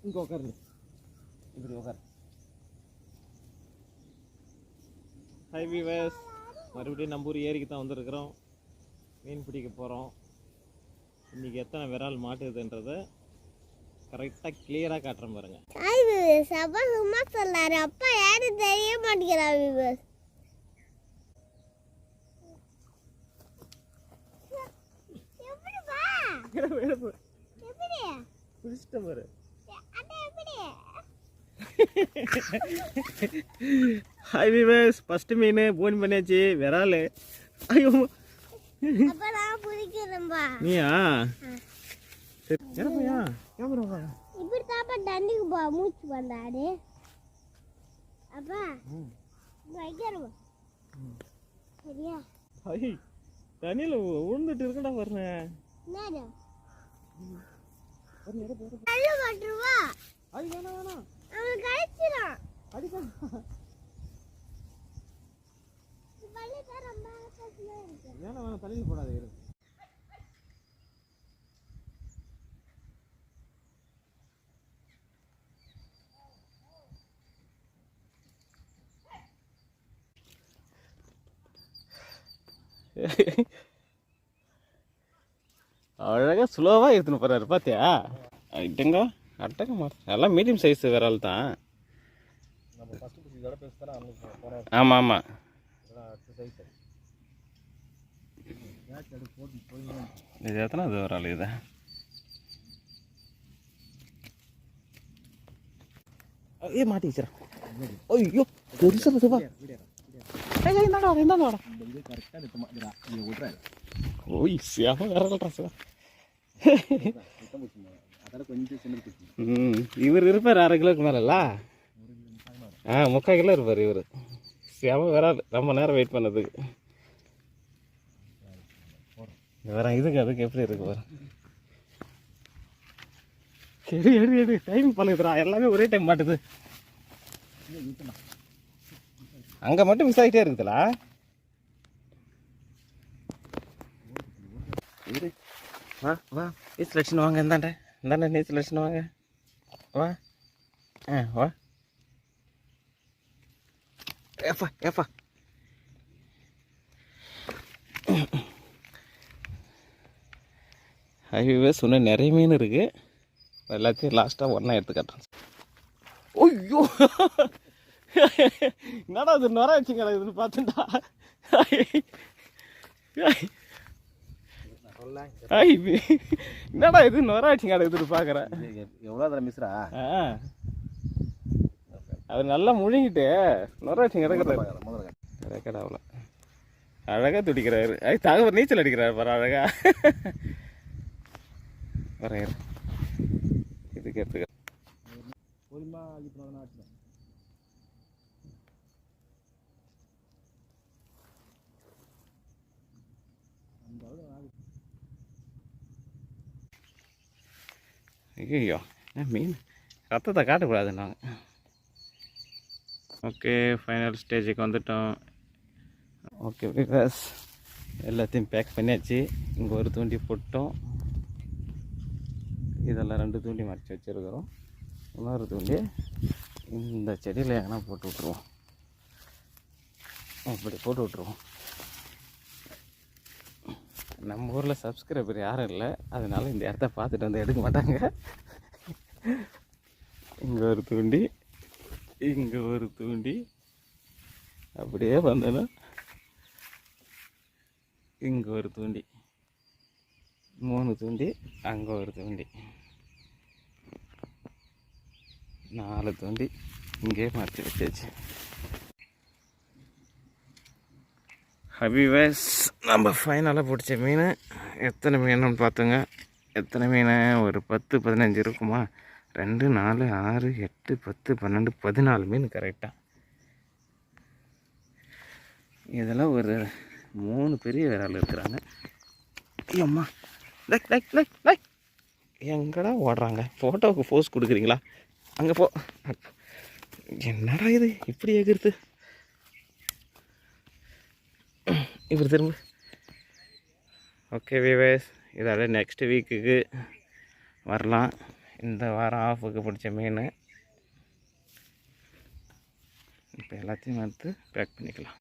இங்கே உட்காரு, இப்படி உட்காரு. ஹாய் வீவர்ஸ், மறுபடியும் நம்ம ஊர் ஏரிக்கு தான் வந்திருக்கிறோம். மீன் பிடிக்க போகிறோம். இன்றைக்கி எத்தனை விரால் மாட்டுதுன்றதை கரெக்டாக கிளியராக காட்டுறேன் பாருங்க. ஹாய் வீவர்ஸ், அப்பா சும்மா சொல்லாரு, அப்பா யாரும் தெரிய மாட்டேங்கிறா வீவர்ஸ். பிடிச்சிட்ட பாரு. ஹாய் வீவர்ஸ், ஃபஸ்ட்டு மீன் போன் பண்ணியாச்சு, விரால். ஐயோ அப்பா நான் பிடிக்கிறேன்பா. நீயா? சரி ஏப்பா கேமரா இப்படி தாப்பா தண்ணிக்கு போ மூச்சு வந்தாரு. அப்பா வைக்கிறோம் சரியா? ஐய் தண்ணியில் விழுந்துட்டு இருக்கடா பாருங்க. என்னது நல்ல மாட்டுவா? ஐய் வேணாம் வேணாம், அவன் கழிச்சிடும். அடிப்பா. வேணாம் வேணாம், தலையில் போடாது. இரு. அழகாக ஸ்லோவாக எடுத்துன்னு போகிறாரு பார்த்தியா? ஐட்டங்க அட்டங்க எல்லாம் மீடியம் சைஸ் விரால் தான். ஆமாம் ஆமாம், இது எத்தனை அது விரால் இது? ஏ மாட்டி வச்சுறேன். ஐயோ பெருசா பெருசா. ஓய் சியாம விரல்றா சார். இவர் இருப்பார் 1/2 கிலோக்கு மேலல்ல. 3/4 கிலோ இருப்பார் இவர். சியாம விரால், ரொம்ப நேரம் வெயிட் பண்ணதுக்கு. வேற இதுக்கு அதுக்கு எப்படி இருக்கு பாரு. சரி எடு எடு, டைம் பண்ணுதுடா, எல்லாமே ஒரே டைம் மாட்டுது. அங்கே மட்டும் மிஸ் ஆகிட்டே இருக்குதுலா. இரு வா வா, நீச்சல் அடிச்சுன்னு வாங்க. இந்தாண்ட இந்தாண்ட நீச்சல் அடிச்சுன்னு வாங்க. வா வா. ஏப்பா ஏப்பா. ஹைவே சொன்ன நிறைய மீன் இருக்குது. எல்லாத்தையும் லாஸ்ட்டாக ஒன்றா எடுத்து காட்டுறேன். ஐயோ என்னடா இது நொற வச்சு கிடக்குதுன்னு பார்த்துட்டா. என்னடா இது நொற வச்சு கிடக்குதுன்னு பார்க்குறேன். எவ்வளோ தர மிஸ்ரா? அது நல்லா முழுங்கிட்டு நொற வச்சு கிடக்குறாரு. கிடக்கடாவில் அழகாக துடிக்கிறாரு. தகவல் நீச்சல் அடிக்கிறாரு பாரு அழகா. வர இதுக்கு எடுத்துக்க. ஐயோ மீன் ரத்தத்தை காட்டக்கூடாது நாங்கள். ஓகே, ஃபைனல் ஸ்டேஜுக்கு வந்துட்டோம். ஓகே பிகாஸ் எல்லாத்தையும் பேக் பண்ணியாச்சு. இங்கே ஒரு தூண்டி போட்டோம். இதெல்லாம் 2 தூண்டி மறைச்சி வச்சுருக்கிறோம். இன்னொரு தூண்டி இந்த செடியில் எங்கன்னா போட்டு விட்ருவோம். அப்படி போட்டு விட்ருவோம். நம்ம ஊரில் சப்ஸ்கிரைபர் யாரும் இல்லை, அதனால இந்த இடத்த பார்த்துட்டு வந்து எடுக்க மாட்டாங்க. இங்கே ஒரு தூண்டி, இங்கே ஒரு தூண்டி, அப்படியே வந்தேன்னா இங்கே ஒரு தூண்டி, 3 தூண்டி, அங்கே ஒரு தூண்டி, 4 தூண்டி இங்கே மாற்றி வச்சாச்சு. ஹபிவஸ், நம்ம ஃபைனலாக பிடிச்ச மீன் எத்தனை மீனுன்னு பார்த்துங்க. எத்தனை மீன்? ஒரு 10-15 இருக்குமா? 2, 4, 6, 8, 10, 12, 14 மீன் கரெக்டாக. இதெல்லாம் ஒரு 3 பெரிய விரால் இருக்கிறாங்க. அம்மா லைக் லைக் லைக் லைக் எங்கடா ஓடுறாங்க? ஃபோட்டோவுக்கு போஸ் கொடுக்குறீங்களா? அங்கே போ. என்னடா இது இப்படி எகிருது? இப்படி திரும்ப. ஓகே வீவர்ஸ், இதால் நெக்ஸ்ட் வீக்குக்கு வரலாம். இந்த வாரம் ஆஃபுக்கு பிடிச்ச மீன். இப்போ எல்லாத்தையும் எடுத்து பேக் பண்ணிக்கலாம்.